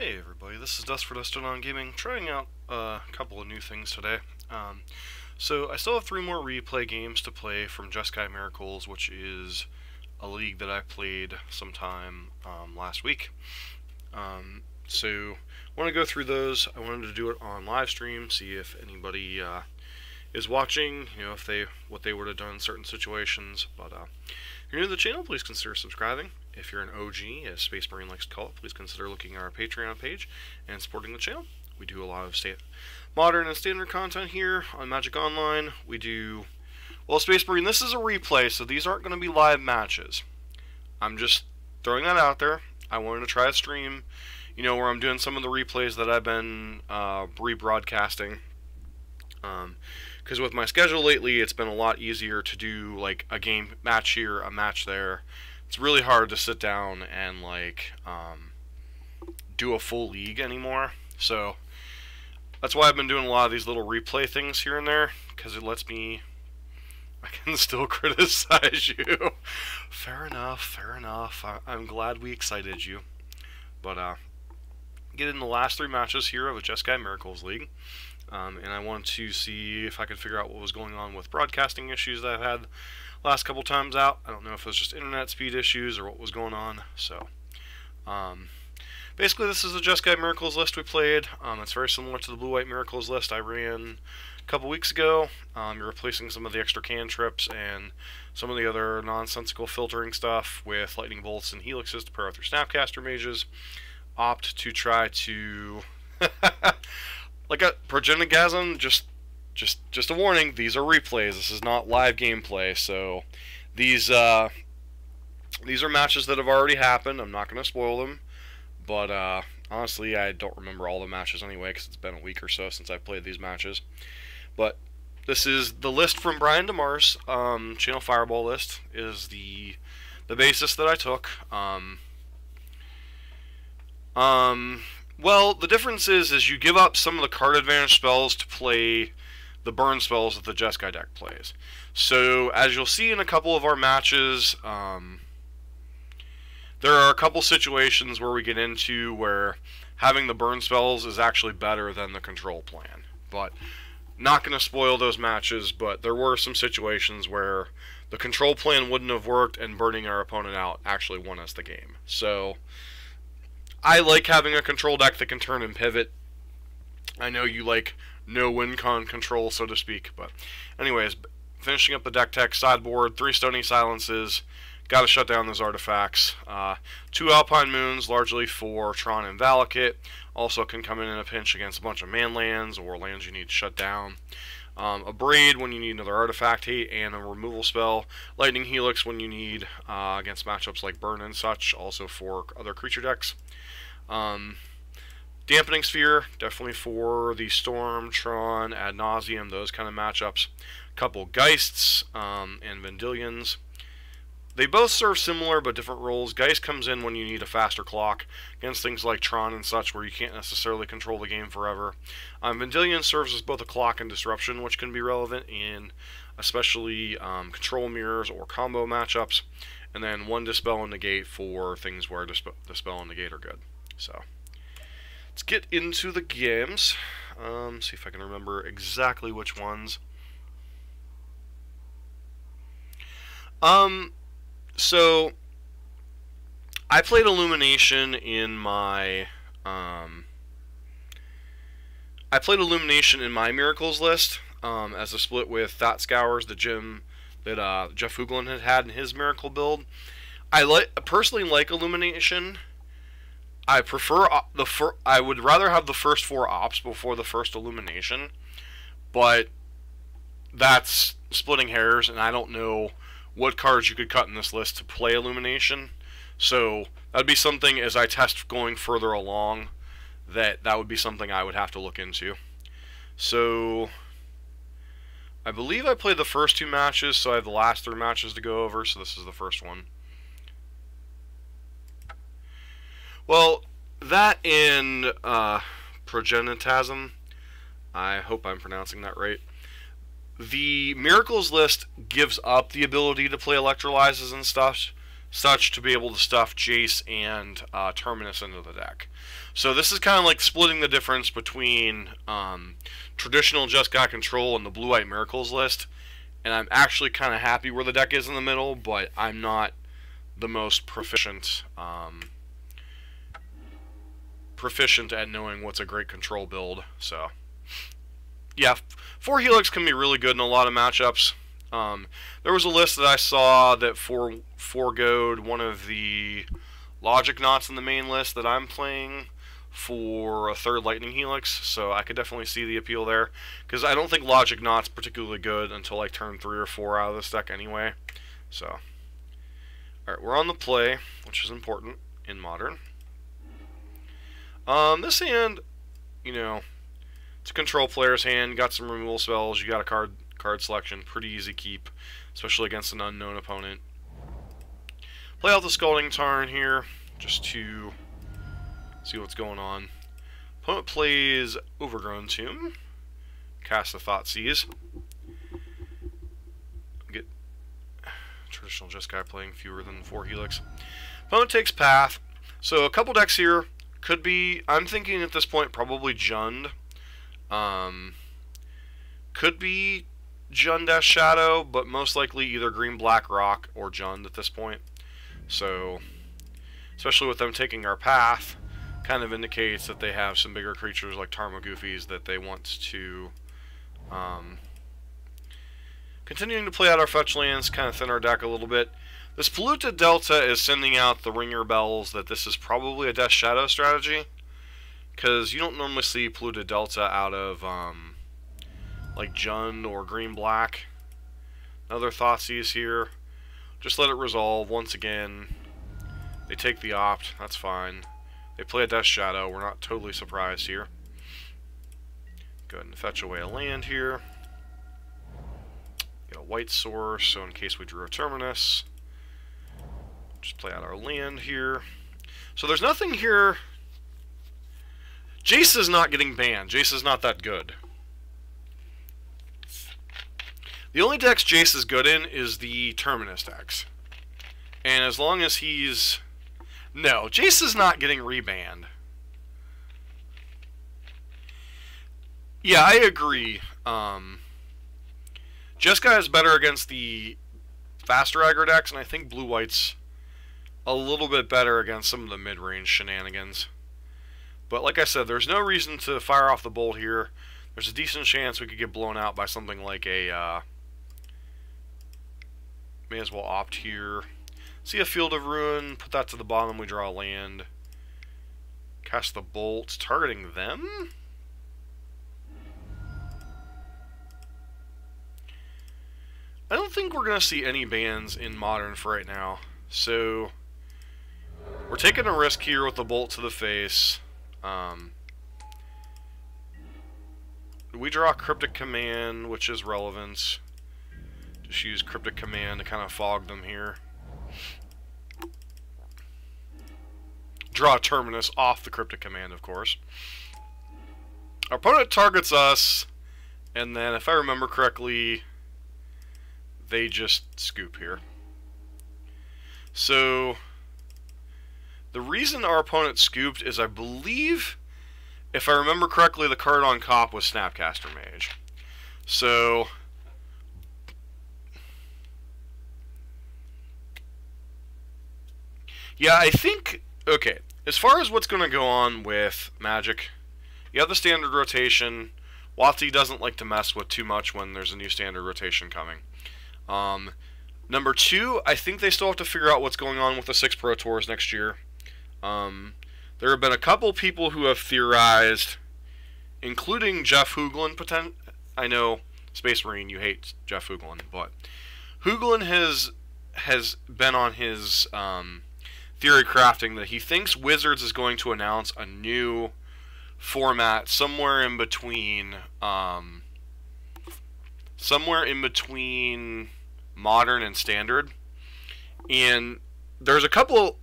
Hey everybody, this is Dust for Dustin on Gaming, trying out a couple of new things today. So I still have 3 more replay games to play from Jeskai Miracles, which is a league that I played sometime last week. So I want to go through those. I wanted to do it on live stream, see if anybody is watching, if what they would have done in certain situations. But if you're new to the channel, please consider subscribing. If you're an OG, as Space Marine likes to call it, please consider looking at our Patreon page and supporting the channel. We do a lot of modern and standard content here on Magic Online. We do, well, Space Marine, this is a replay, so these aren't going to be live matches. I'm just throwing that out there. I wanted to try a stream, where I'm doing some of the replays that I've been rebroadcasting. Because with my schedule lately, it's been a lot easier to do like a game match here, a match there. It's really hard to sit down and do a full league anymore. So that's why I've been doing a lot of these little replay things here and there, because it lets me, I can still criticize you. Fair enough, fair enough. I'm glad we excited you. But get in the last 3 matches here of a Jeskai Miracles League. And I wanted to see if I could figure out what was going on with broadcasting issues that I've had last couple times out. I don't know if it was just internet speed issues or what was going on. So basically this is the Jeskai Miracles list we played. It's very similar to the Blue-White Miracles list I ran a couple weeks ago. You're replacing some of the extra cantrips and some of the other nonsensical filtering stuff with lightning bolts and helixes to pair with your Snapcaster mages. Opt to try to like a Progenigasm, just a warning, these are replays. This is not live gameplay, so these are matches that have already happened. I'm not going to spoil them, but honestly, I don't remember all the matches anyway, because it's been a week or so since I played these matches. But this is the list from Brian DeMars. Channel Fireball list is the basis that I took. Well, the difference is you give up some of the card advantage spells to play the burn spells that the Jeskai deck plays. So, as you'll see in a couple of our matches, there are a couple situations where we get into where having the burn spells is actually better than the control plan. But, not going to spoil those matches, but there were some situations where the control plan wouldn't have worked and burning our opponent out actually won us the game. So, I like having a control deck that can turn and pivot. I know you like no win con control, so to speak, but anyways, finishing up the deck tech sideboard, 3 Stony Silences, gotta shut down those artifacts, 2 Alpine Moons, largely for Tron and Valakut, also can come in a pinch against a bunch of man lands or lands you need to shut down, a Braid when you need another artifact hate and a removal spell, Lightning Helix when you need against matchups like Burn and such, also for other creature decks. Dampening Sphere, definitely for the Storm, Tron, Ad Nauseam, those kind of matchups. Couple Geists and Vendilions. They both serve similar but different roles. Geist comes in when you need a faster clock against things like Tron and such where you can't necessarily control the game forever. Vendilion serves as both a clock and disruption, which can be relevant in especially control mirrors or combo matchups. And then 1 Dispel and Negate for things where Dispel and Negate are good. So let's get into the games. See if I can remember exactly which ones. So I played Illumination in my Miracles list as a split with Thought Scours, the gym that Jeff Hooglin had in his Miracle build. I personally like Illumination. I prefer I would rather have the first 4 ops before the first Illumination, but that's splitting hairs, and I don't know what cards you could cut in this list to play Illumination. So that'd be something as I test going further along that would be something I would have to look into. So I believe I played the first 2 matches, so I have the last 3 matches to go over, so this is the first one. Well, that and Progenitasm, I hope I'm pronouncing that right. The Miracles list gives up the ability to play Electrolyzes and stuff such to be able to stuff Jace and Terminus into the deck. So this is kind of like splitting the difference between traditional Jeskai control and the Blue-White Miracles list. And I'm actually kind of happy where the deck is in the middle, but I'm not the most proficient at knowing what's a great control build. So yeah, 4 Helix can be really good in a lot of matchups. There was a list that I saw that foregoed one of the Logic Knots in the main list that I'm playing for a 3rd Lightning Helix, so I could definitely see the appeal there, because I don't think Logic Knot's particularly good until like turn 3 or 4 out of this deck anyway. So, alright, we're on the play, which is important in Modern. This hand, you know, it's a control player's hand. You got some removal spells, you got a card selection, pretty easy keep, especially against an unknown opponent. Play out the Scalding Tarn here, just to see what's going on. Opponent plays Overgrown Tomb. Cast the Thoughtseize. Get traditional Jeskai playing fewer than 4 Helix. Opponent takes Path. So a couple decks here could be, I'm thinking at this point, probably Jund. Could be Jund Shadow, but most likely either Green Black Rock or Jund at this point. So, especially with them taking our Path, kind of indicates that they have some bigger creatures like Tarmogoofies that they want to continuing to play out our fetch lands, kind of thin our deck a little bit. This Polluted Delta is sending out the ringer bells that this is probably a Death Shadow strategy, because you don't normally see Polluted Delta out of like Jund or Green Black. Another Thoughtseize here. Just let it resolve once again. They take the opt, that's fine. They play a Death Shadow, we're not totally surprised here. Go ahead and fetch away a land here. Get a white source, so in case we drew a Terminus. Just play out our land here. So there's nothing here. Jace is not getting banned. Jace is not that good. The only decks Jace is good in is the Terminus decks. And as long as he's... No, Jace is not getting rebanned. Yeah, I agree. Jeskai is better against the faster aggro decks, and I think Blue-White's a little bit better against some of the mid-range shenanigans. But like I said, there's no reason to fire off the bolt here. There's a decent chance we could get blown out by something like a... may as well opt here. See a Field of Ruin, put that to the bottom, we draw a land. Cast the bolt, targeting them? I don't think we're going to see any bans in Modern for right now. So, we're taking a risk here with the bolt to the face. We draw Cryptic Command, which is relevant. Just use Cryptic Command to kind of fog them here. Draw a Terminus off the Cryptic Command, of course. Our opponent targets us, and then, if I remember correctly, they just scoop here. So, the reason our opponent scooped is, I believe, if I remember correctly, the card on top was Snapcaster Mage. So, yeah, I think, okay, as far as what's going to go on with Magic, you have the standard rotation. WotC doesn't like to mess with too much when there's a new standard rotation coming. Number 2, I think they still have to figure out what's going on with the 6 Pro Tours next year. There have been a couple people who have theorized, including Jeff Hooglin. I know, Space Marine, you hate Jeff Hooglin, but Hooglin has been on his theory crafting that he thinks Wizards is going to announce a new format somewhere in between Modern and Standard. And there's a couple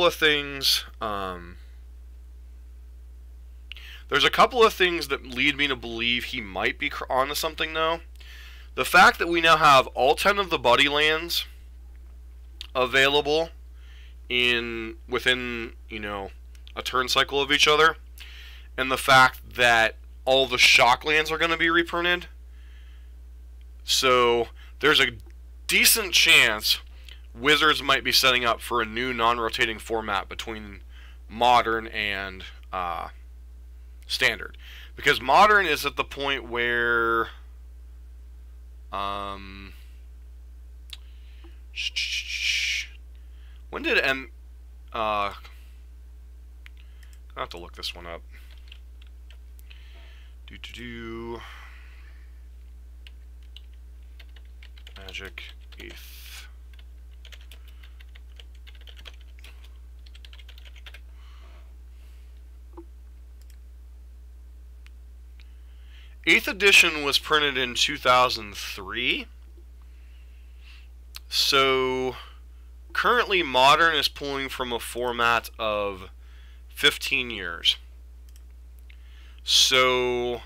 of things that lead me to believe he might be onto something, though. The fact that we now have all 10 of the buddy lands available within, a turn cycle of each other, and the fact that all the shock lands are going to be reprinted. So there's a decent chance Wizards might be setting up for a new non-rotating format between Modern and Standard, because Modern is at the point where when did I have to look this one up. Magic 8th. Eighth edition was printed in 2003. So currently Modern is pulling from a format of 15 years. So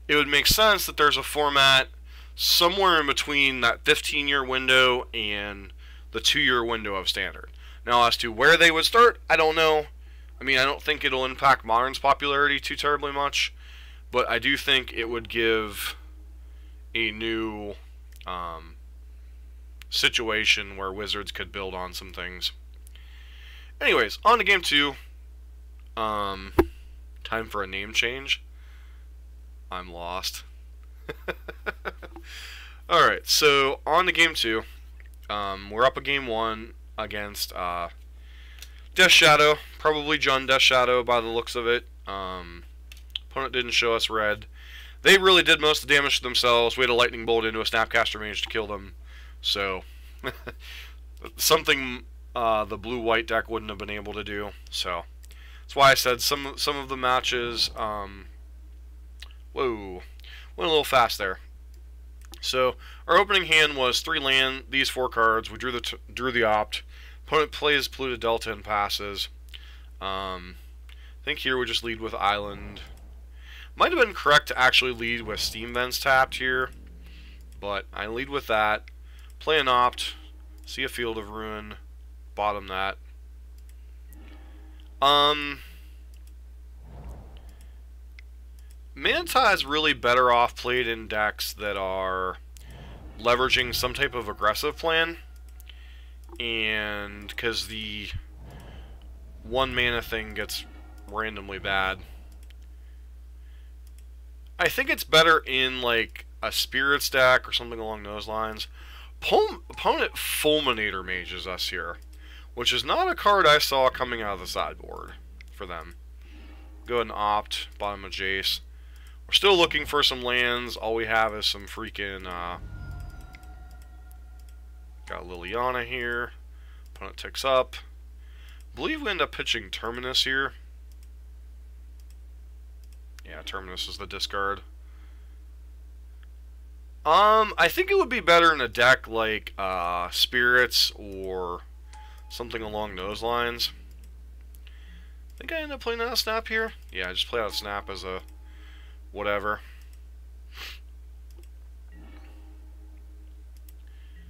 it would make sense that there's a format somewhere in between that 15-year window and the 2-year window of Standard. Now, as to where they would start, I don't know. I mean, I don't think it'll impact Modern's popularity too terribly much, but I do think it would give a new situation where Wizards could build on some things. Anyways, on to game 2. Time for a name change. I'm lost. Alright, so on to game 2. We're up a game 1 against Death Shadow. Probably Jund Death Shadow by the looks of it. Opponent didn't show us red. They really did most of the damage to themselves. We had a Lightning Bolt into a Snapcaster Mage to kill them. So, something the blue-white deck wouldn't have been able to do. So, that's why I said some of the matches, whoa, went a little fast there. So, our opening hand was 3 land, these 4 cards. We drew the opt. Opponent plays Polluted Delta and passes. I think here we just lead with Island. Might have been correct to actually lead with Steam Vents tapped here, but I lead with that. Play an opt, see a Field of Ruin, bottom that. Manta is really better off played in decks that are leveraging some type of aggressive plan, and because the 1 mana thing gets randomly bad. I think it's better in like a Spirits deck or something along those lines. Opponent Fulminator Mages us here, which is not a card I saw coming out of the sideboard for them. Go ahead and opt, bottom of Jace. We're still looking for some lands. All we have is some freaking got Liliana here. Opponent ticks up. I believe we end up pitching Terminus here. Yeah, Terminus is the discard. I think it would be better in a deck like Spirits or something along those lines. I think I end up playing out a Snap here. Yeah, I just play out a Snap as a whatever.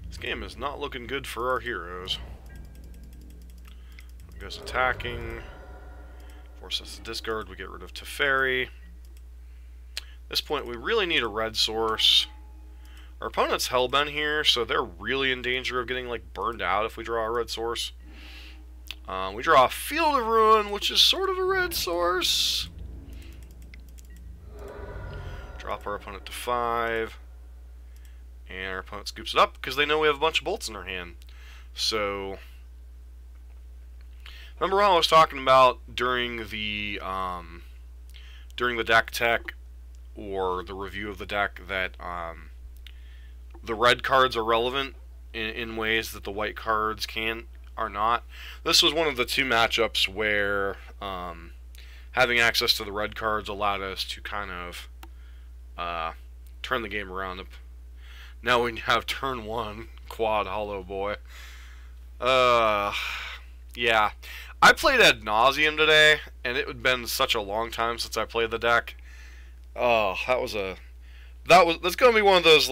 This game is not looking good for our heroes. Goes attacking. Force us to discard. We get rid of Teferi. At this point, we really need a red source. Our opponent's Hellbent here, so they're really in danger of getting like burned out if we draw a red source. We draw a Field of Ruin, which is sort of a red source. Drop our opponent to 5. And our opponent scoops it up because they know we have a bunch of bolts in their hand. So, remember what I was talking about during the deck tech or the review of the deck that the red cards are relevant in ways that the white cards are not. This was one of the 2 matchups where having access to the red cards allowed us to kind of turn the game around. Now we have turn 1 quad Hollow Boy. Yeah, I played ad nauseum today, and it had been such a long time since I played the deck. Oh, that's gonna be one of those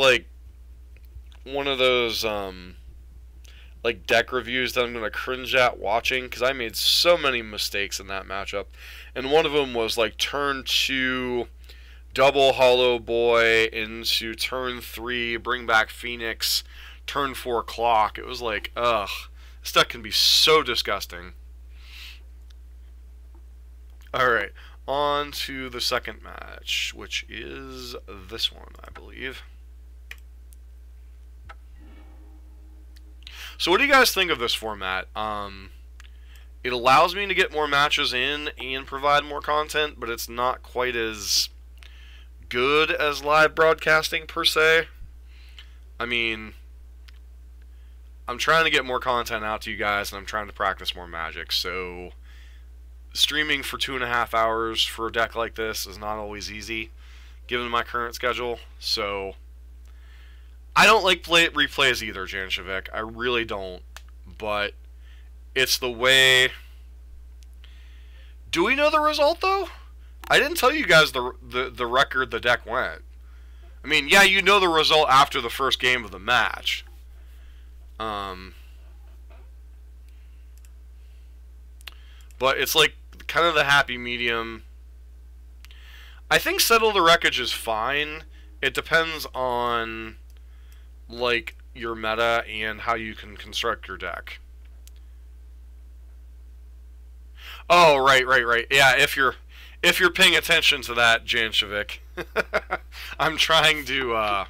like deck reviews that I'm gonna cringe at watching, because I made so many mistakes in that matchup, and one of them was like turn 2 double Hollow Boy into turn 3 bring back Phoenix, turn 4 Clock. It was like, ugh, this deck can be so disgusting. Alright, on to the second match, which is this one, I believe. So what do you guys think of this format? It allows me to get more matches in and provide more content, but it's not quite as good as live broadcasting per se. I mean, I'm trying to get more content out to you guys, and I'm trying to practice more Magic, so streaming for 2.5 hours for a deck like this is not always easy, given my current schedule. So I don't like replays either, Janshavik. I really don't. But it's the way. Do we know the result, though? I didn't tell you guys the record the deck went. I mean, yeah, you know the result after the first game of the match. But it's like kind of the happy medium. I think Settle the Wreckage is fine. It depends on like your meta and how you can construct your deck. Oh, right. Yeah, if you're paying attention to that, Janshavik. I'm trying to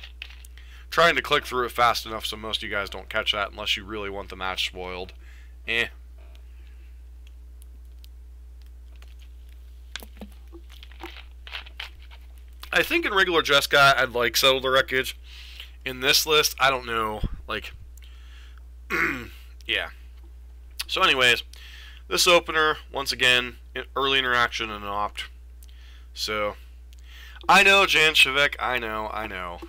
click through it fast enough so most of you guys don't catch that unless you really want the match spoiled. I think in regular Jeskai, I'd like Settle the Wreckage. In this list, I don't know. Like, yeah. So anyways, this opener, once again, early interaction and an opt. So, I know, Janshavik, I know.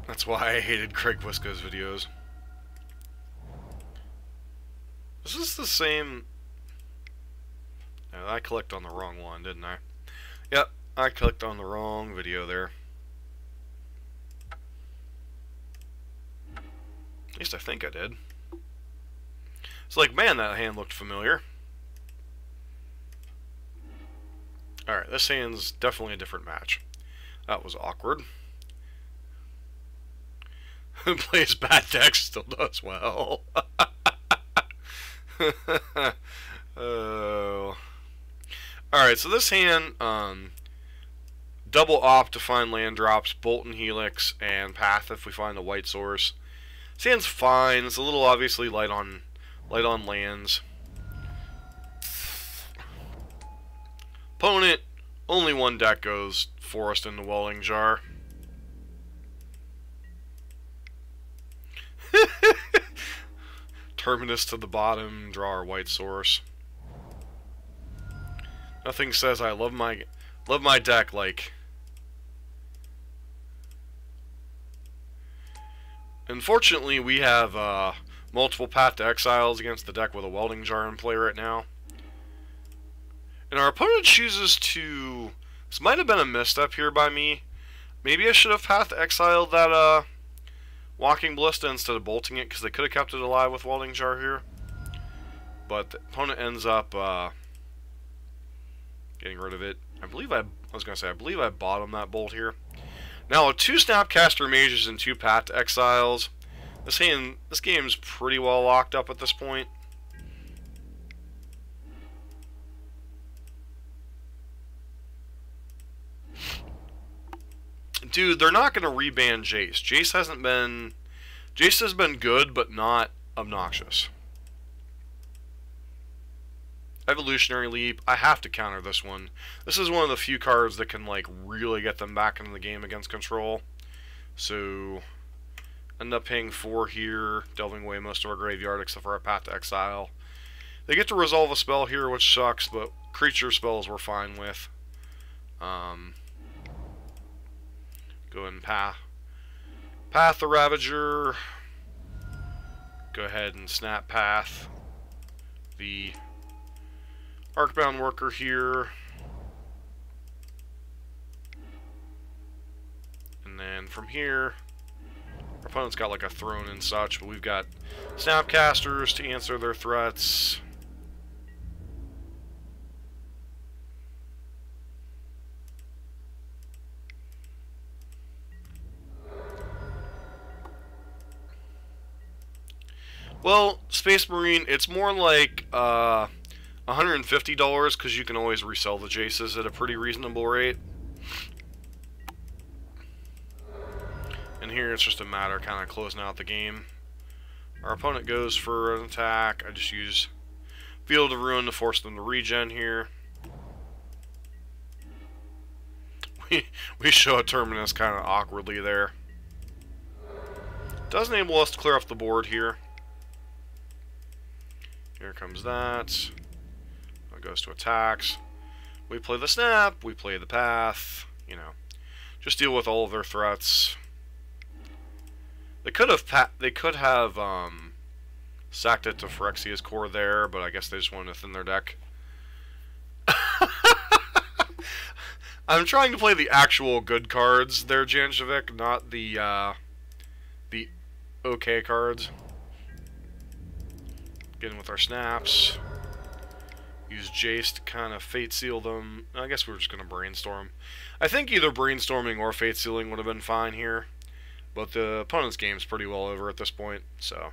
That's why I hated Craig Blisco's videos. Is this the same? No, I clicked on the wrong one, didn't I? Yep, I clicked on the wrong video there. At least I think I did. It's like, man, that hand looked familiar. Alright, this hand's definitely a different match. That was awkward. Who plays bad decks still does well. Oh. Alright, so this hand, double opt to find land drops, Bolt and Helix, and Path if we find a white source. This hand's fine. It's a little obviously light on lands. Opponent, only one deck goes Forest in the Welling Jar. Terminus to the bottom, draw our white source. Nothing says I love my deck like. Unfortunately, we have multiple Path to Exiles against the deck with a Welding Jar in play right now. And our opponent chooses to. This might have been a misstep here by me. Maybe I should have Path to Exiled that Walking Ballista instead of bolting it, because they could have kept it alive with Welding Jar here. But the opponent ends up getting rid of it. I believe I bottomed that bolt here. Now, with 2 Snapcaster Mages and 2 Path to Exiles, this game's pretty well locked up at this point. Dude, they're not going to reban Jace. Jace has been good, but not obnoxious. Evolutionary Leap. I have to counter this one. This is one of the few cards that can, like, really get them back into the game against control. So, end up paying 4 here, delving away most of our graveyard except for our Path to Exile. They get to resolve a spell here, which sucks, but creature spells we're fine with. Go ahead and Path the Ravager. Go ahead and snap Path the Arcbound Worker here. And then from here, our opponent's got like a throne and such, but we've got Snapcasters to answer their threats. Well, Space Marine, it's more like $150 because you can always resell the Jaces at a pretty reasonable rate. And here it's just a matter of kind of closing out the game. Our opponent goes for an attack. I just use Field of Ruin to force them to regen here. We show a Terminus kind of awkwardly there. Does enable us to clear off the board here. Here comes that. It goes to attacks. We play the snap. We play the path. You know, just deal with all of their threats. They could have sacked it to Phyrexia's Core there, but I guess they just wanted to thin their deck. I'm trying to play the actual good cards there, Janjovic, not the okay cards. Get in with our snaps. Use Jace to kind of Fate Seal them. I guess we're just going to Brainstorm. I think either Brainstorming or Fate Sealing would have been fine here. But the opponent's game's pretty well over at this point, so.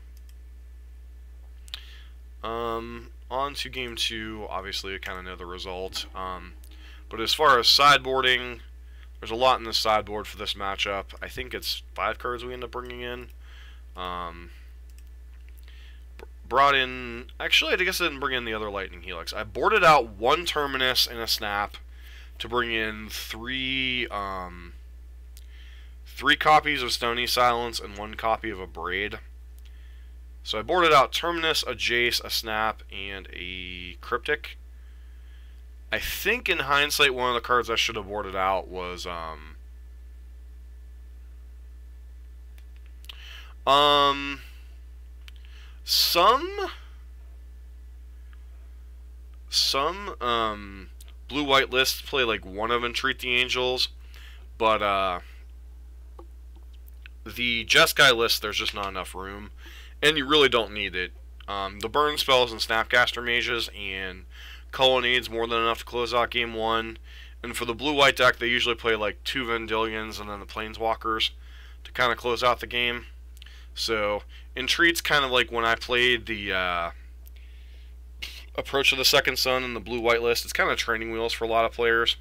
On to game 2. Obviously, I kind of know the result. But as far as sideboarding, there's a lot in the sideboard for this matchup. I think it's 5 cards we end up bringing in. Brought in... Actually, I guess I didn't bring in the other Lightning Helix. I boarded out 1 Terminus and a Snap to bring in 3 copies of Stony Silence and 1 copy of a Braid. So I boarded out Terminus, a Jace, a Snap, and a Cryptic. I think in hindsight one of the cards I should have boarded out was some blue-white lists play like one of Entreat the Angels, but the Jeskai list, there's just not enough room, and you really don't need it. The burn spells and Snapcaster Mages and Colonnades more than enough to close out game 1. And for the blue-white deck, they usually play like 2 Vendilions and then the Planeswalkers to kind of close out the game. So, Entreat's kind of like when I played the Approach of the Second Sun in the blue-white list. It's kind of training wheels for a lot of players.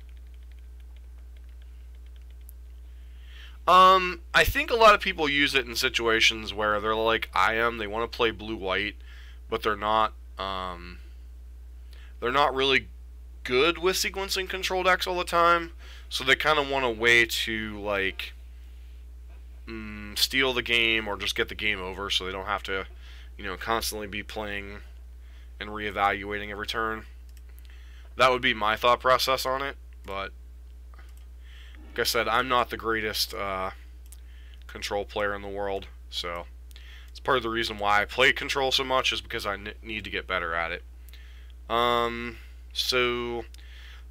I think a lot of people use it in situations where they're like I am. They want to play blue-white, but they're not really good with sequencing control decks all the time. So they kind of want a way to like steal the game or just get the game over, so they don't have to, you know, constantly be playing and reevaluating every turn. That would be my thought process on it, but like I said, I'm not the greatest control player in the world, so it's part of the reason why I play control so much is because I need to get better at it. So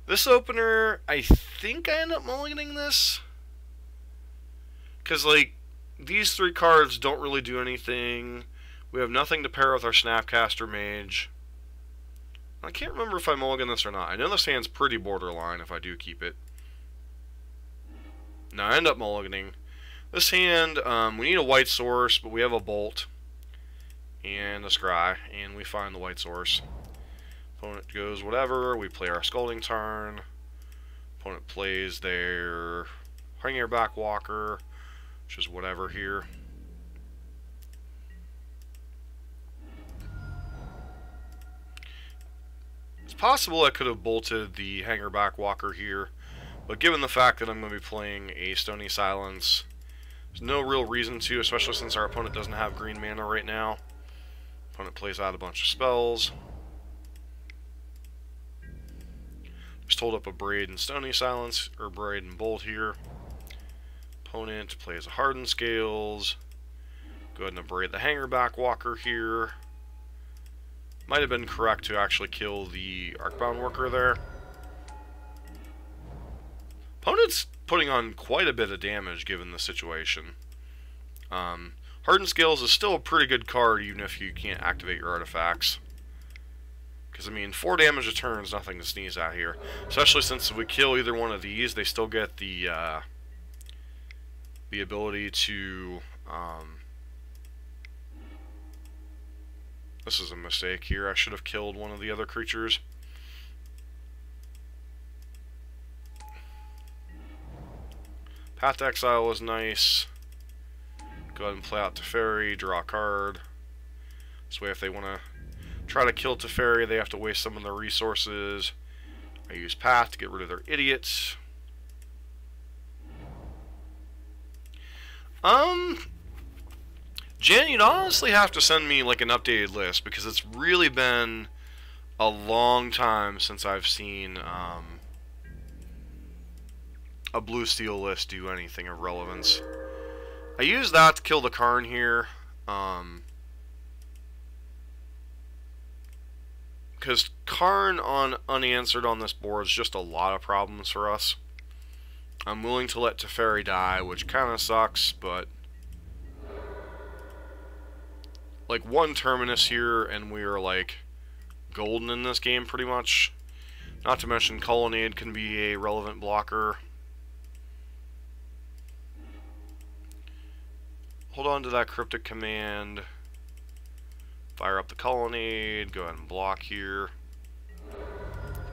this opener, I think I end up mulliganing this, because like these 3 cards don't really do anything. We have nothing to pair with our Snapcaster Mage. I can't remember if I mulligan this or not. I know this hand's pretty borderline if I do keep it. No, I end up mulliganing. This hand, we need a white source, but we have a Bolt and a Scry, and we find the white source. Opponent goes whatever, we play our Scalding Tarn. Opponent plays their Hangierback Walker, which is whatever here. It's possible I could have bolted the Hangierback Walker here, but given the fact that I'm going to be playing a Stony Silence, there's no real reason to, especially since our opponent doesn't have green mana right now. Opponent plays out a bunch of spells. Just hold up a Braid and Stony Silence, or Braid and Bolt here. Opponent plays a Hardened Scales. Go ahead and Braid the Hangierback Walker here. Might have been correct to actually kill the Arcbound Worker there. Opponent's putting on quite a bit of damage given the situation. Hardened Scales is still a pretty good card even if you can't activate your artifacts. Because, I mean, 4 damage a turn is nothing to sneeze at here. Especially since if we kill either one of these, they still get the ability to... this is a mistake here. I should have killed one of the other creatures. Path to Exile is nice. Go ahead and play out Teferi, draw a card. This way if they want to try to kill Teferi, they have to waste some of their resources. I use Path to get rid of their idiots. Jen, you'd honestly have to send me like an updated list because it's really been a long time since I've seen a blue steel list do anything of relevance. I use that to kill the Karn here, because Karn on unanswered on this board is just a lot of problems for us. I'm willing to let Teferi die, which kind of sucks, but like one Terminus here and we are like golden in this game pretty much. Not to mention Colonnade can be a relevant blocker. Hold on to that Cryptic Command. Fire up the Colonnade. Go ahead and block here.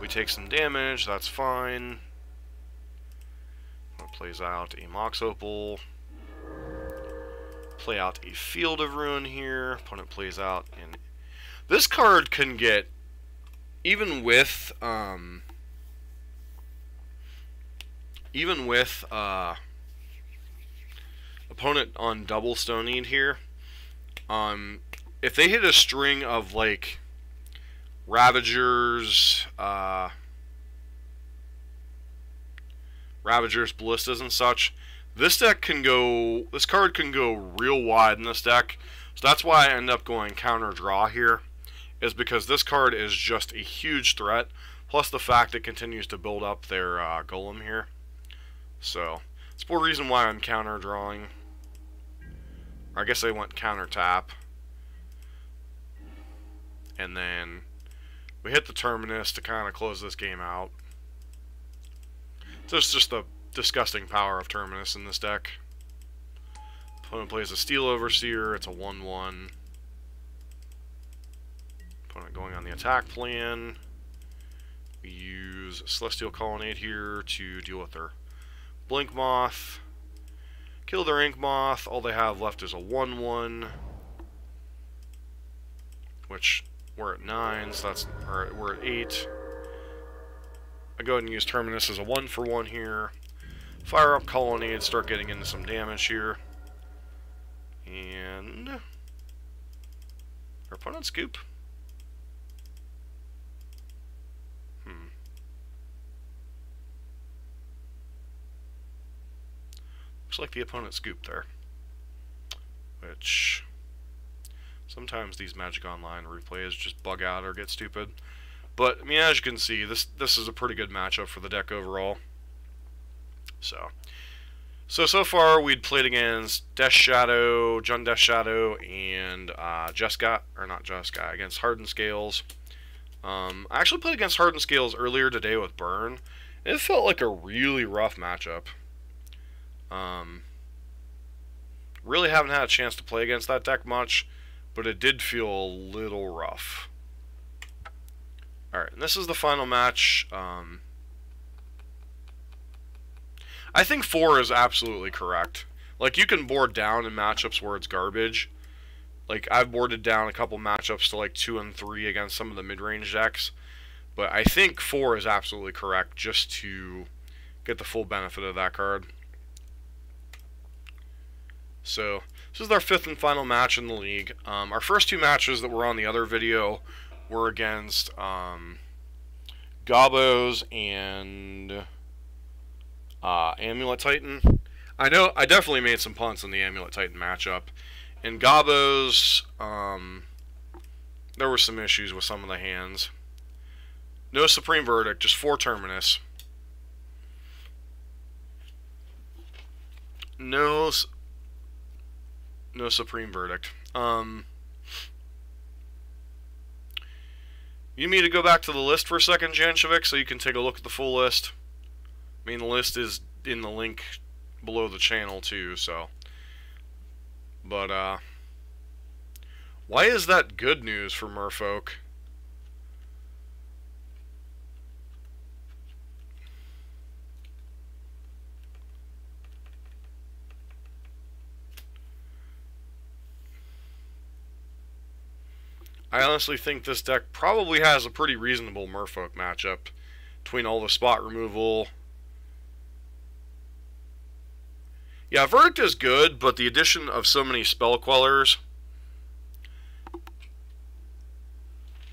We take some damage. That's fine. Plays out a Mox Opal. Play out a Field of Ruin here. Opponent plays out an... This card can get... Even with... opponent on double Stone-Eat here, if they hit a string of like Ravagers, Ballistas and such, this card can go real wide in this deck. So that's why I end up going counter draw here, is because this card is just a huge threat, plus the fact it continues to build up their Golem here. So it's more reason why I'm counter drawing. I guess I went counter tap. And then we hit the Terminus to kind of close this game out. So it's just the disgusting power of Terminus in this deck. Opponent plays a Steel Overseer, it's a 1/1. Opponent going on the attack plan. We use Celestial Colonnade here to deal with their Blink Moth. Kill their Ink Moth. All they have left is a 1/1. Which, we're at 9, so that's... Or we're at 8. I go ahead and use Terminus as a 1-for-1 here. Fire up Colonnade, start getting into some damage here. And... our opponent scoop. Looks like the opponent scooped there. Which... sometimes these Magic Online replays just bug out or get stupid. But, I mean, as you can see, this is a pretty good matchup for the deck overall. So far we'd played against Death Shadow, Jund Death Shadow, and Jeskai, or not Jeskai, against Hardened Scales. I actually played against Hardened Scales earlier today with Burn, and it felt like a really rough matchup. Really haven't had a chance to play against that deck much, but it did feel a little rough. Alright, and this is the final match. I think 4 is absolutely correct. Like, you can board down in matchups where it's garbage. Like, I've boarded down a couple matchups to like 2 and 3 against some of the mid-range decks. But I think 4 is absolutely correct just to get the full benefit of that card. So, this is our 5th and final match in the league. Our first 2 matches that were on the other video were against Gobos and Amulet Titan. I know I definitely made some punts in the Amulet Titan matchup. In Gobos, there were some issues with some of the hands. No Supreme Verdict, just 4 Terminus. No, no supreme verdict. You need me to go back to the list for a second, Jankovic, so you can take a look at the full list. I mean, the list is in the link below the channel, too, so. But, why is that good news for Merfolk? I honestly think this deck probably has a pretty reasonable Merfolk matchup between all the spot removal. Yeah, Verdict is good, but the addition of so many spell quellers,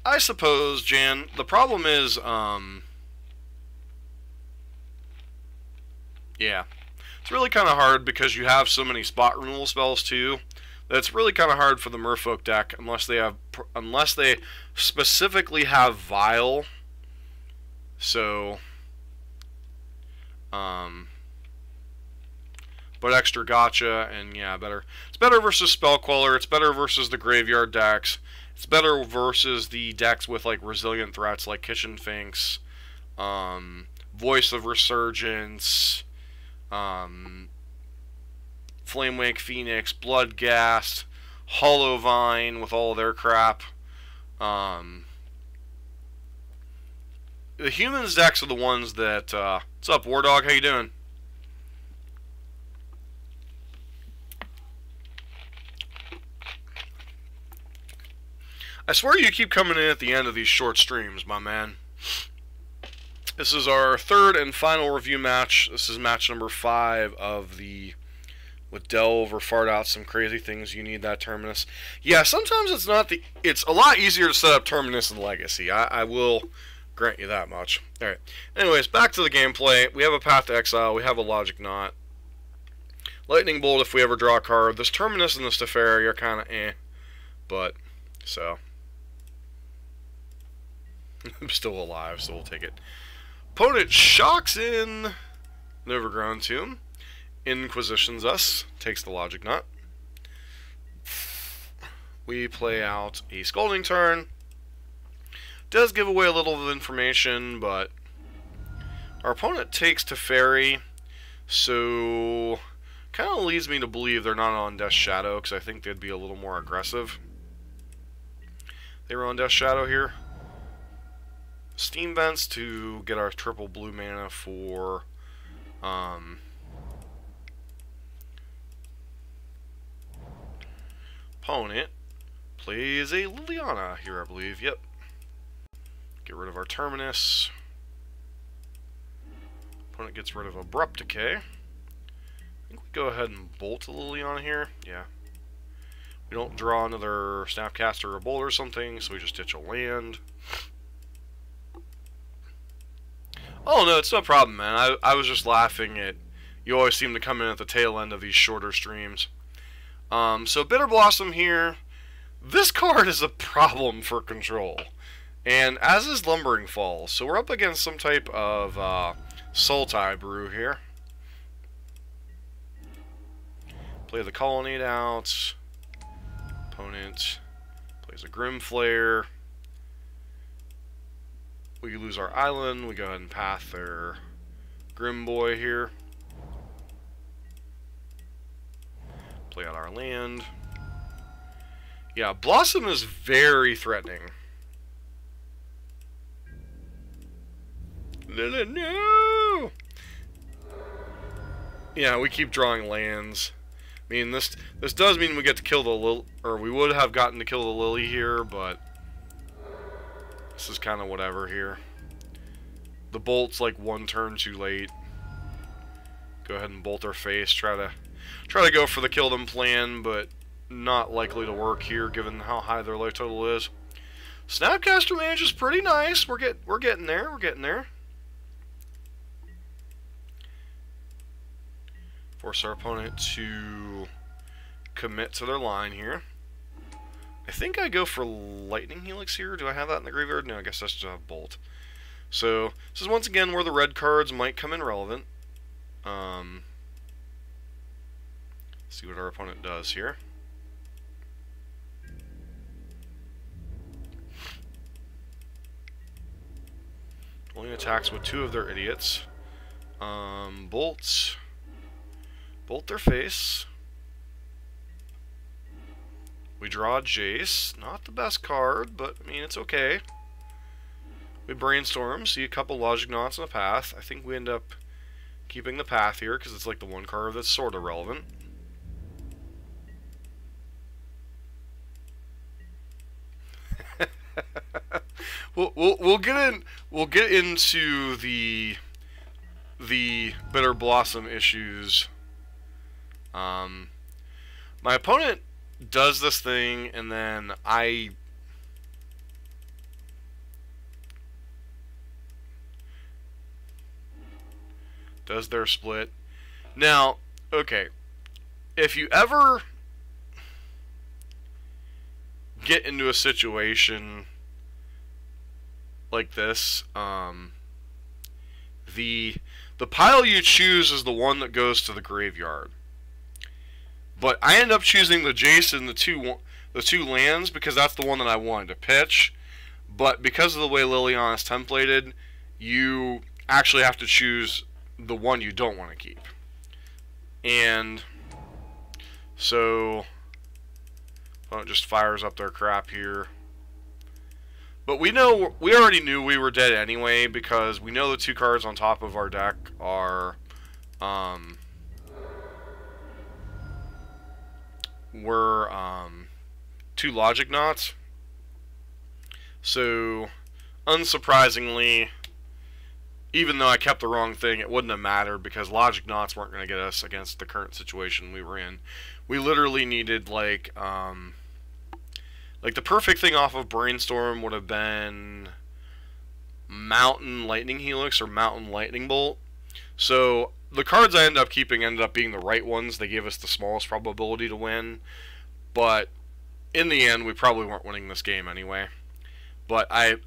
I suppose, Jan, the problem is, yeah, it's really kind of hard because you have so many spot removal spells too. That's really kind of hard for the Merfolk deck unless they specifically have Vile. So, but extra gotcha, and yeah, better. It's better versus Spell Queller. It's better versus the graveyard decks. It's better versus the decks with like resilient threats like Kitchen Finks, Voice of Resurgence, Flamewake Phoenix, Bloodghast, Hollow Vine with all of their crap. The humans decks are the ones that, what's up, War Dog? How you doing? I swear you keep coming in at the end of these short streams, my man. This is our third and final review match. This is match number 5 of the with Delve or Fart Out Some Crazy Things You Need That Terminus. Yeah, sometimes it's not the... It's a lot easier to set up Terminus and Legacy. I will grant you that much. Alright. Anyways, back to the gameplay. We have a Path to Exile. We have a Logic Knot. Lightning Bolt if we ever draw a card. This Terminus and this Teferi are kind of eh. But, so... I'm still alive, so we'll take it. Opponent shocks in an Overgrown Tomb. Inquisitions us. Takes the Logic Knot. We play out a Scalding Turn. Does give away a little of information, but our opponent takes Teferi, so kind of leads me to believe they're not on Death Shadow, because I think they'd be a little more aggressive. They were on Death Shadow here. Steam Vents to get our triple blue mana for opponent plays a Liliana here, I believe. Yep. Get rid of our Terminus. Opponent gets rid of Abrupt Decay. I think we go ahead and bolt a Liliana here. Yeah. We don't draw another Snapcaster or a Bolt or something, so we just ditch a land. Oh, no, it's no problem, man. I was just laughing at... You always seem to come in at the tail end of these shorter streams. So Bitter Blossom here. This card is a problem for control. And as is Lumbering Falls. So we're up against some type of Sultai brew here. Play the Colonnade out. Opponent plays a Grim Flare. We lose our island. We go ahead and path their Grim Boy here. Play out our land. Yeah, Blossom is very threatening. No! Yeah, we keep drawing lands. I mean, this does mean we get to kill the Lily, or we would have gotten to kill the Lily here, but this is kind of whatever here. The bolt's like one turn too late. Go ahead and bolt our face. Try to go for the kill them plan, but not likely to work here given how high their life total is. Snapcaster Mage is pretty nice. We're getting there. We're getting there. Force our opponent to commit to their line here. I think I go for Lightning Helix here. Do I have that in the graveyard? No, I guess that's just a Bolt. So, this is once again where the red cards might come in relevant. See what our opponent does here. Only attacks with 2 of their idiots. Bolts. Bolt their face. We draw Jace. Not the best card, but I mean, it's okay. We brainstorm, see a couple logic knots in the path. I think we end up keeping the path here because it's like the one card that's sort of relevant. We'll get into the Bitter Blossom issues. My opponent does this thing, and then does their split. Now, okay, if you ever get into a situation like this, the pile you choose is the one that goes to the graveyard. But I end up choosing the Jace and the two lands because that's the one that I wanted to pitch. But because of the way Liliana is templated, you actually have to choose the one you don't want to keep. And so it just fires up their crap here. But we already knew we were dead anyway because we know the 2 cards on top of our deck are were 2 logic knots. So unsurprisingly, even though I kept the wrong thing, it wouldn't have mattered because logic knots weren't going to get us against the current situation we were in. We literally needed like the perfect thing off of Brainstorm would have been Mountain Lightning Helix or Mountain Lightning Bolt. So the cards I ended up keeping ended up being the right ones. They gave us the smallest probability to win. But in the end, we probably weren't winning this game anyway. But I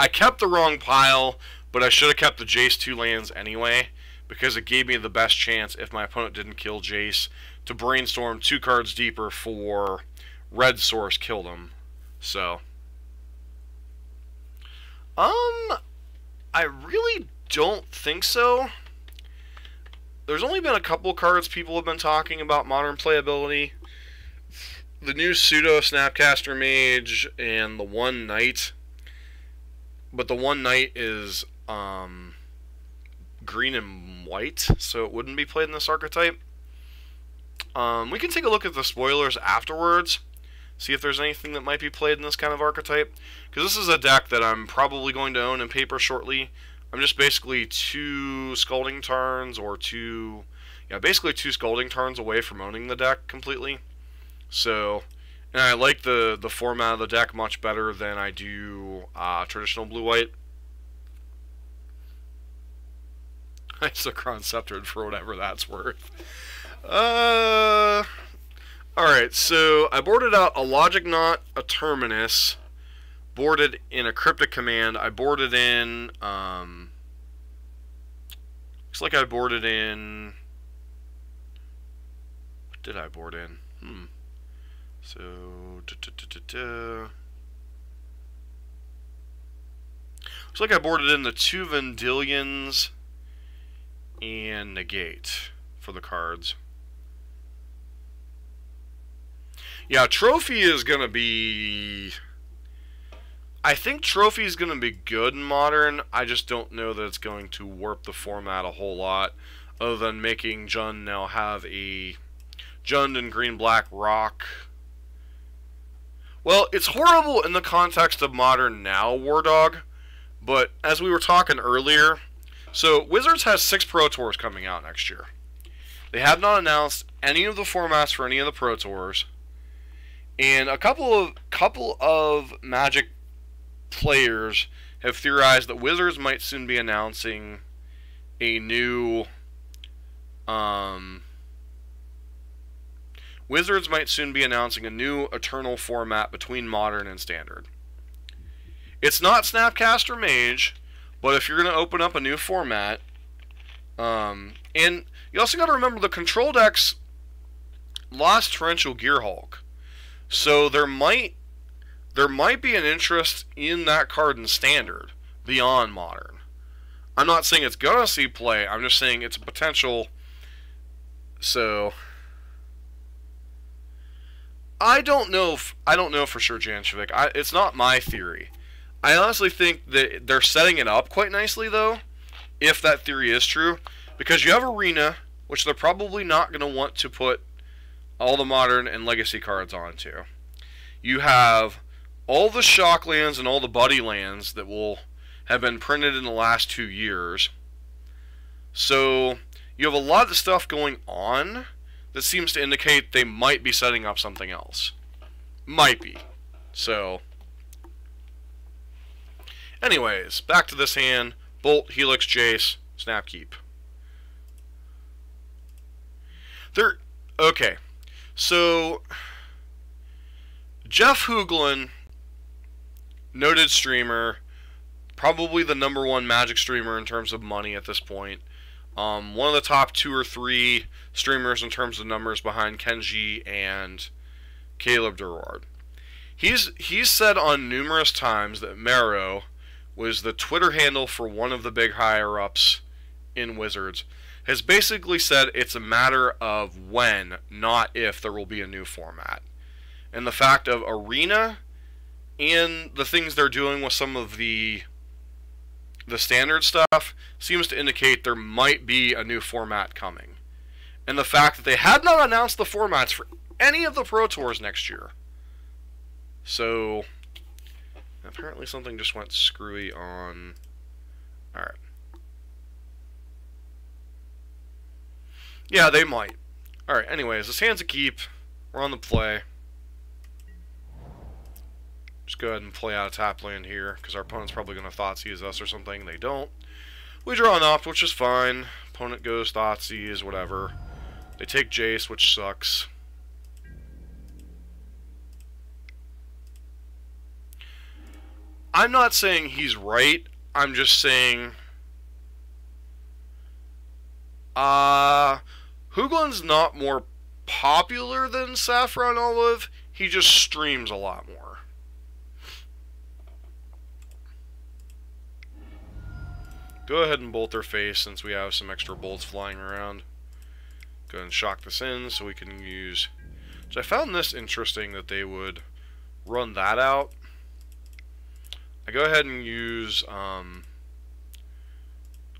kept the wrong pile, but I should have kept the Jace 2 lands anyway, because it gave me the best chance, if my opponent didn't kill Jace, to brainstorm 2 cards deeper for red source killed him. So I really don't think so. There's only been a couple cards people have been talking about modern playability. The new Pseudo Snapcaster Mage and the One Knight. But the One Knight is green and white, so it wouldn't be played in this archetype. We can take a look at the spoilers afterwards, see if there's anything that might be played in this kind of archetype. Because this is a deck that I'm probably going to own in paper shortly. I'm just basically 2 Scalding Tarns or basically 2 Scalding Tarns away from owning the deck completely. So, and I like the format of the deck much better than I do traditional blue-white. Isochron Sceptered for whatever that's worth. Alright, so I boarded out a Logic Knot, a Terminus, boarded in a Cryptic Command. I boarded in, looks like I boarded in, what did I board in? So, looks like I boarded in the 2 Vendilions and Negate for the cards. Yeah, Trophy is going to be... I think Trophy is going to be good in Modern. I just don't know that it's going to warp the format a whole lot, other than making Jund now have a Jund and green-black rock. Well, it's horrible in the context of Modern now, War Dog, but as we were talking earlier, so Wizards has 6 Pro Tours coming out next year. They have not announced any of the formats for any of the Pro Tours, and a couple of Magic players have theorized that Wizards might soon be announcing a new Eternal format between Modern and Standard. It's not Snapcaster Mage, but if you're going to open up a new format, and you also got to remember the control decks lost Torrential Gearhulk. So there might be an interest in that card in Standard beyond Modern. I'm not saying it's gonna see play. I'm just saying it's a potential. So I don't know for sure, Janshevik. It's not my theory. I honestly think that they're setting it up quite nicely, though, if that theory is true, because you have Arena, which they're probably not going to want to put all the Modern and Legacy cards onto. You have all the Shock lands and all the Buddy lands that will have been printed in the last 2 years. So you have a lot of stuff going on that seems to indicate they might be setting up something else. Might be. So anyways, back to this hand. Bolt, Helix, Jace, Snap, Keep. Okay. So Jeff Hooglin, noted streamer, probably the #1 Magic streamer in terms of money at this point. One of the top 2 or 3 streamers in terms of numbers behind Kenji and Caleb Durward. He's said on numerous times that Mero was the Twitter handle for one of the big higher-ups in Wizards. Has basically said it's a matter of when, not if, there will be a new format. And the fact of Arena and the things they're doing with some of the standard stuff seems to indicate there might be a new format coming. And the fact that they had not announced the formats for any of the Pro Tours next year. So apparently something just went screwy on. Alright. Yeah, they might. Alright, anyways, this hand's a keep. We're on the play. Just go ahead and play out a tap land here, because our opponent's probably going to Thoughtseize us or something. They don't. We draw an Opt, which is fine. Opponent goes Thoughtseize, whatever. They take Jace, which sucks. I'm not saying he's right. I'm just saying Hoogland's not more popular than Saffron Olive. He just streams a lot more. Go ahead and bolt their face since we have some extra bolts flying around. Go ahead and shock this in so we can use... So I found this interesting that they would run that out. I go ahead and use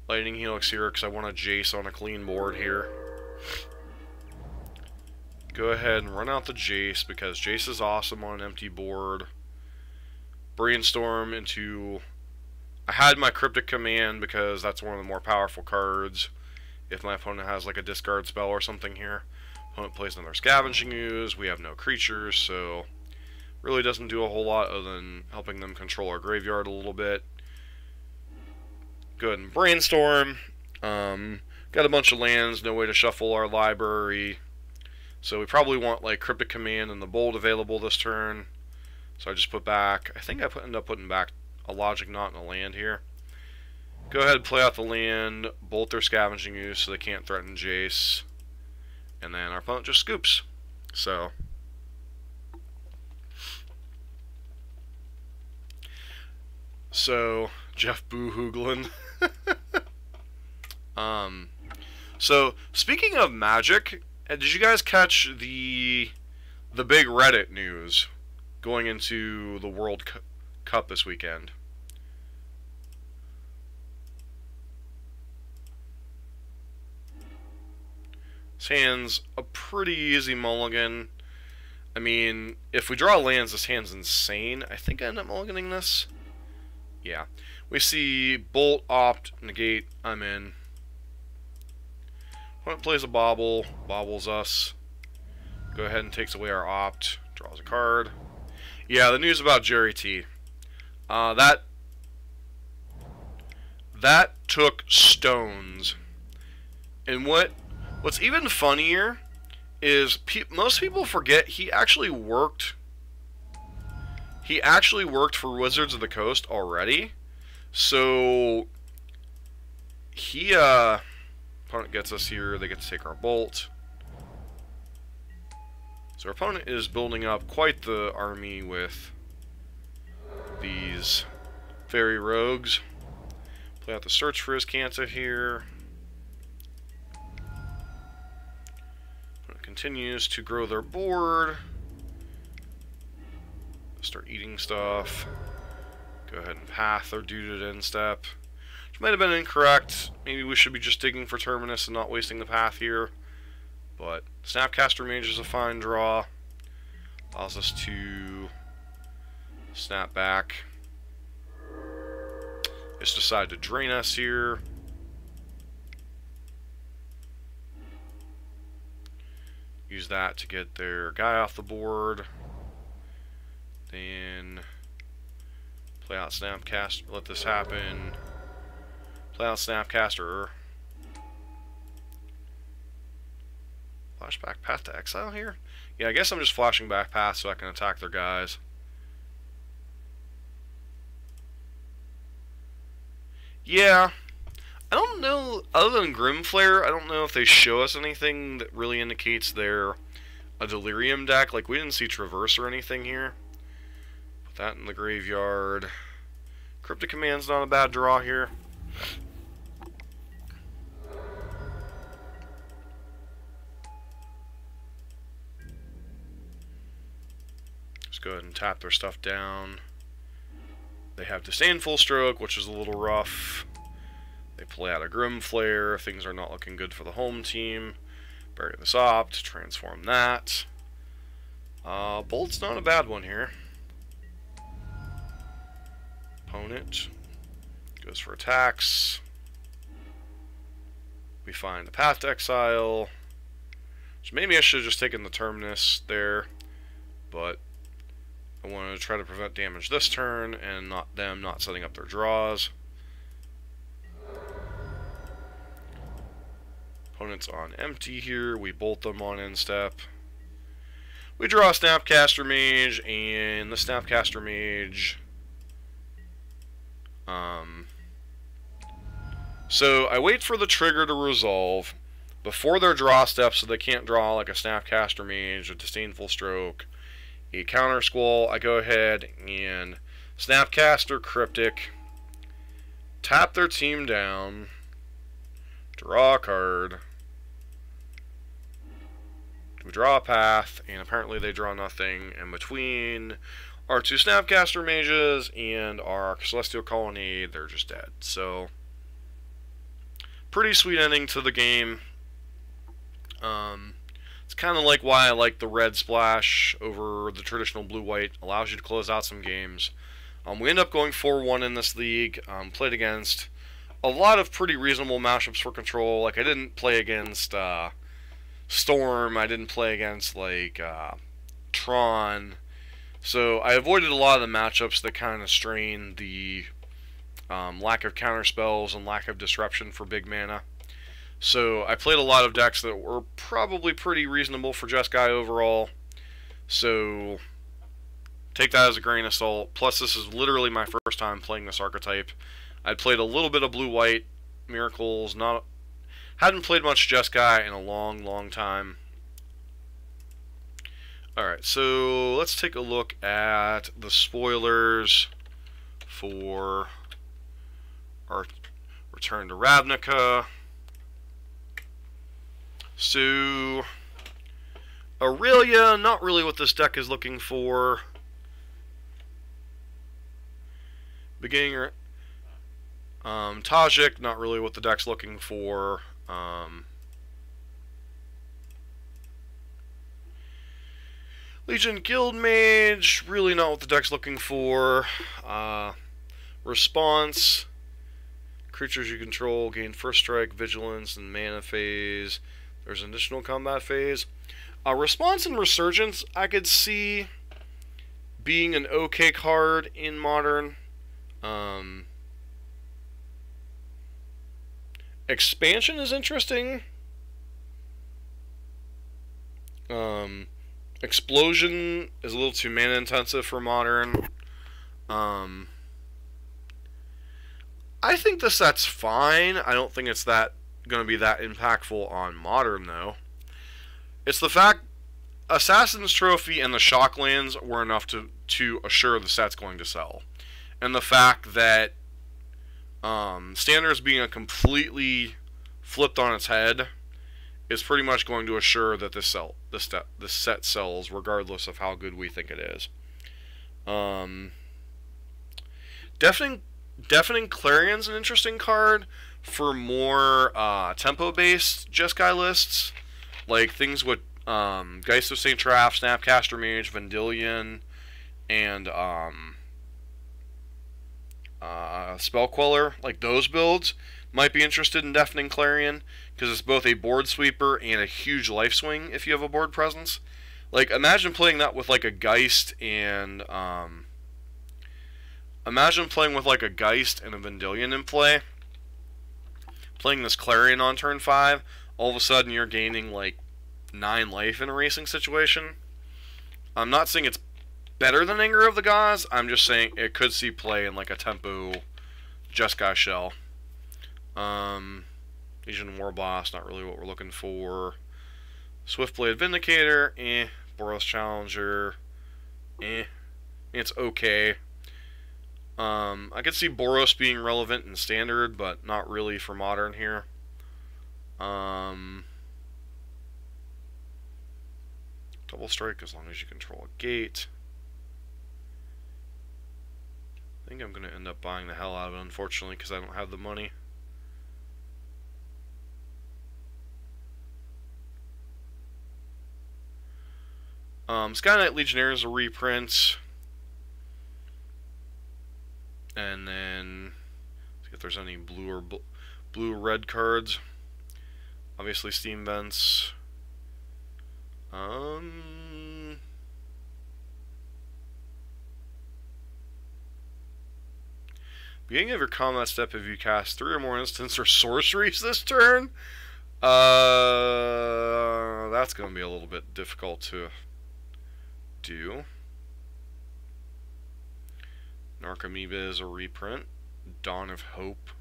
Lightning Helix here because I want a Jace on a clean board here. Go ahead and run out the Jace because Jace is awesome on an empty board. Brainstorm into... I had my Cryptic Command because that's one of the more powerful cards. If my opponent has like a discard spell or something here. Opponent plays another Scavenging Ooze. We have no creatures, so really doesn't do a whole lot other than helping them control our graveyard a little bit. Go ahead and Brainstorm. Got a bunch of lands, no way to shuffle our library. So we probably want like Cryptic Command and the Bolt available this turn. So I just put back, I think I end up putting back a Logic Knot and a land here. Go ahead and play out the land, bolt their Scavenging Ooze so they can't threaten Jace. And then our opponent just scoops. So Jeff Boo Hooglin. So speaking of Magic, did you guys catch the big Reddit news going into the World Cup this weekend? This hand's a pretty easy mulligan. I mean, if we draw lands, this hand's insane. I think I end up mulliganing this. Yeah. We see Bolt, Opt, Negate, I'm in. Opponent plays a Bobble, bobbles us. Go ahead and takes away our Opt, draws a card. Yeah, the news about Jerry T. That took stones. And what's even funnier is most people forget he actually worked for Wizards of the Coast already. So opponent gets us here, they get to take our Bolt. So our opponent is building up quite the army with these fairy rogues. Play out the search for his Kanta here. Continues to grow their board. Start eating stuff. Go ahead and path their dude at end step. Which might have been incorrect. Maybe we should be just digging for Terminus and not wasting the path here. But Snapcaster Mage is a fine draw. Allows us to snap back. Just decide to drain us here. Use that to get their guy off the board. Then play out Snapcaster. Let this happen. Play out Snapcaster. Flashback path to exile here? Yeah, I guess I'm just flashing back path so I can attack their guys. Yeah. I don't know, other than Grimflare, I don't know if they show us anything that really indicates they're a Delirium deck. Like, we didn't see Traverse or anything here. Put that in the graveyard. Cryptic Command's not a bad draw here. Just go ahead and tap their stuff down. They have Disdain Full Stroke, which is a little rough. They play out a Grimflare. Things are not looking good for the home team. Bury this Opt, transform that. Bolt's not a bad one here. Opponent goes for attacks. We find a path to exile. So maybe I should have just taken the Terminus there, but I wanted to try to prevent damage this turn and not them not setting up their draws. Opponent's on empty here. We bolt them on end step. We draw a Snapcaster Mage, and the Snapcaster Mage. So I wait for the trigger to resolve before their draw step, so they can't draw like a Snapcaster Mage, a Disdainful Stroke, a Counter Squall. I go ahead and Snapcaster Cryptic, tap their team down, draw a card. We draw a path, and apparently they draw nothing. And between our two Snapcaster Mages and our Celestial Colony, they're just dead. So, pretty sweet ending to the game. It's kind of like why I like the red splash over the traditional blue-white. Allows you to close out some games. We end up going 4-1 in this league. Played against a lot of pretty reasonable matchups for control. Like, I didn't play against Storm. I didn't play against, like, Tron. So I avoided a lot of the matchups that kind of strain the lack of counter spells and lack of disruption for big mana. So I played a lot of decks that were probably pretty reasonable for Jeskai overall. So take that as a grain of salt. Plus, this is literally my first time playing this archetype. I'd played a little bit of blue-white Miracles, hadn't played much Jeskai in a long time. Alright, so let's take a look at the spoilers for our return to Ravnica. So, Aurelia, not really what this deck is looking for. Beginning, Tajik, not really what the deck's looking for. Legion Guildmage, really not what the deck's looking for. Response, creatures you control gain first strike, vigilance, and mana phase. There's an additional combat phase. Response and Resurgence, I could see being an okay card in Modern. Expansion is interesting. Explosion is a little too mana intensive for Modern. I think the set's fine. I don't think it's going to be that impactful on Modern, though. It's the fact Assassin's Trophy and the Shocklands were enough to assure the set's going to sell. And the fact that Standards being a completely flipped on its head is pretty much going to assure that this set sells regardless of how good we think it is. Deafening Clarion's an interesting card for more tempo-based Jeskai lists, like things with Geist of St. Traff, Snapcaster Mage, Vendilion, and Spell Queller. Like those builds might be interested in Deafening Clarion because it's both a board sweeper and a huge life swing if you have a board presence. Like imagine playing that with like a Geist and imagine playing with like a Geist and a Vendilion in play. Playing this Clarion on turn 5, all of a sudden you're gaining like 9 life in a racing situation. I'm not saying it's better than Anger of the Gods, I'm just saying it could see play in like a tempo Jeskai shell. Legion Warboss, not really what we're looking for. Swiftblade Vindicator, Boros Challenger, it's okay. I could see Boros being relevant in Standard, but not really for Modern here. Double Strike as long as you control a gate. I think I'm going to end up buying the hell out of it, unfortunately, because I don't have the money. Sky Knight Legionnaire is a reprint. And then, see if there's any blue or blue-red cards. Obviously, Steam Vents. Beginning of your combat step, if you cast 3 or more instants or sorceries this turn, that's going to be a little bit difficult to do. Narcomoeba is a reprint. Dawn of Hope.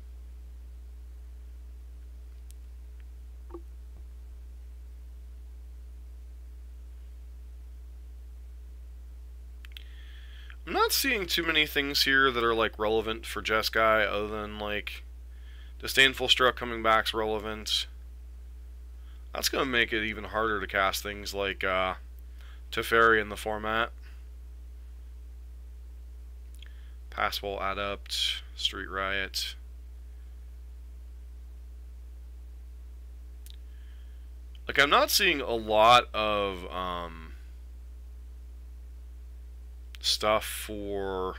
I'm not seeing too many things here that are like relevant for Jeskai other than like Disdainful Struck coming back's relevant. That's going to make it even harder to cast things like Teferi in the format. Passwall Adept, Street Riot. Like, I'm not seeing a lot of stuff for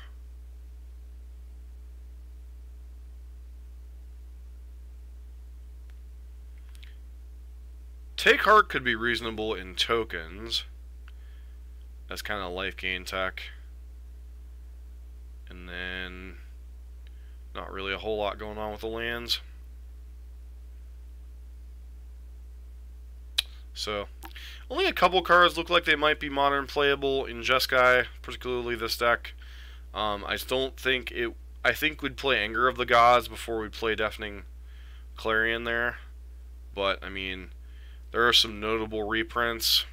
Take Heart could be reasonable in tokens. That's kind of life gain tech. And then not really a whole lot going on with the lands. So only a couple cards look like they might be modern playable in Jeskai, particularly this deck. I don't think it. I think we'd play Anger of the Gods before we play Deafening Clarion there. But I mean, there are some notable reprints.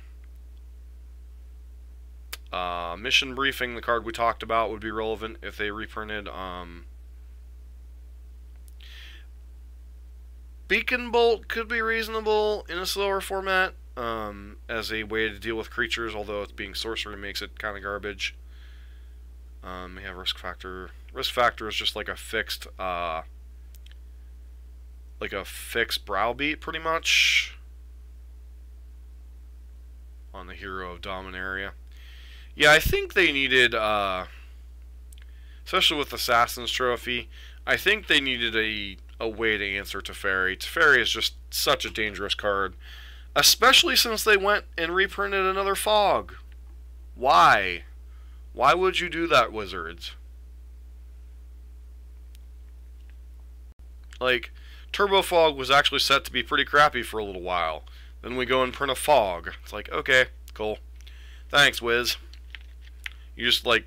Mission Briefing, the card we talked about, would be relevant if they reprinted. Beacon Bolt could be reasonable in a slower format as a way to deal with creatures, although it's being sorcery makes it kind of garbage. We have Risk Factor. Risk Factor is just like a fixed browbeat, pretty much, on the Hero of Dominaria. Yeah, I think they needed, especially with Assassin's Trophy, I think they needed a way to answer Teferi. Teferi is just such a dangerous card, especially since they went and reprinted another Fog. Why? Why would you do that, Wizards? Like, Turbo Fog was actually set to be pretty crappy for a little while. Then we go and print a Fog. It's like, okay, cool. Thanks, Wiz. You just, like,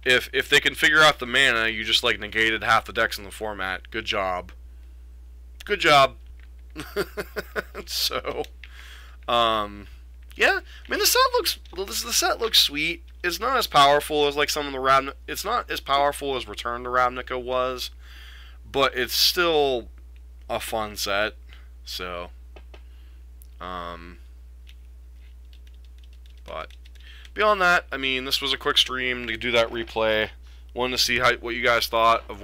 if they can figure out the mana, you just, like, negated half the decks in the format. Good job. Good job. So, Yeah, I mean the set looks sweet. It's not as powerful as like some of the It's not as powerful as Return to Ravnica was, but it's still a fun set. So, but beyond that, I mean, this was a quick stream to do that replay. Wanted to see what you guys thought of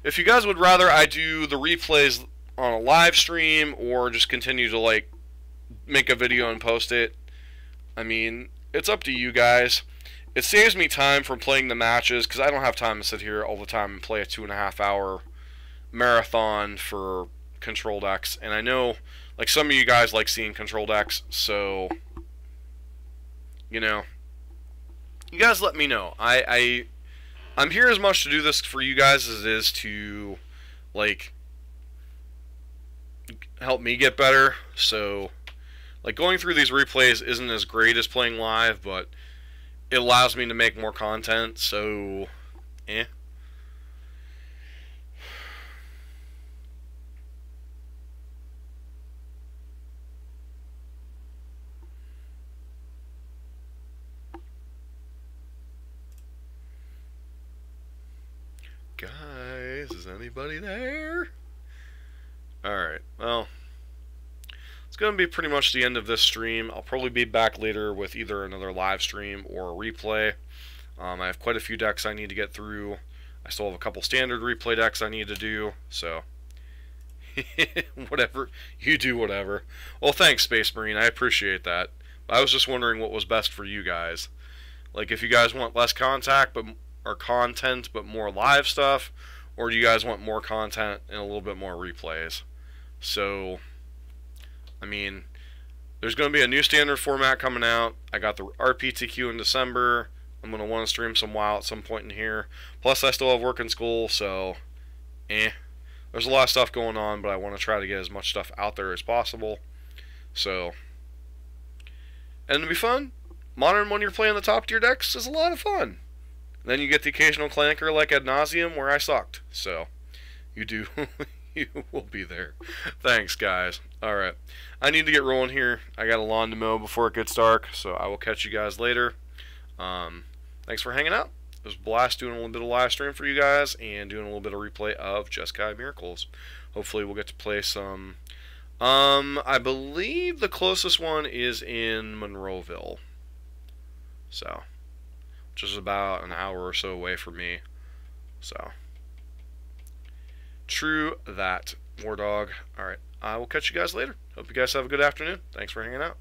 if you guys would rather I do the replays on a live stream or just continue to like make a video and post it. I mean, it's up to you guys. It saves me time from playing the matches because I don't have time to sit here all the time and play a 2.5 hour marathon for Control decks. And I know like some of you guys like seeing Control decks, so you know, you guys let me know. I'm here as much to do this for you guys as it is to like help me get better. So like going through these replays isn't as great as playing live, but it allows me to make more content, so Guys, is anybody there? Alright, well, it's going to be pretty much the end of this stream. I'll probably be back later with either another live stream or a replay. I have quite a few decks I need to get through. I still have a couple standard replay decks I need to do, so whatever. You do whatever. Well, thanks, Space Marine. I appreciate that. I was just wondering what was best for you guys. Like, if you guys want less content but more live stuff, or do you guys want more content and a little bit more replays? So, I mean, there's going to be a new standard format coming out. I got the RPTQ in December. I'm going to want to stream some WoW at some point in here. Plus, I still have work in school, so, There's a lot of stuff going on, but I want to try to get as much stuff out there as possible. So, and it'll be fun. Modern, when you're playing the top tier decks, is a lot of fun. Then you get the occasional clanker like Ad Nauseam where I sucked. So, you do, you will be there. Thanks, guys. Alright, I need to get rolling here. I got a lawn to mow before it gets dark, so I will catch you guys later. Thanks for hanging out. It was a blast doing a little bit of live stream for you guys and doing a little bit of replay of Jeskai Miracles. Hopefully we'll get to play some. I believe the closest one is in Monroeville. So, which is about an hour or so away from me. So, true that, War Dog. Alright, I will catch you guys later. Hope you guys have a good afternoon. Thanks for hanging out.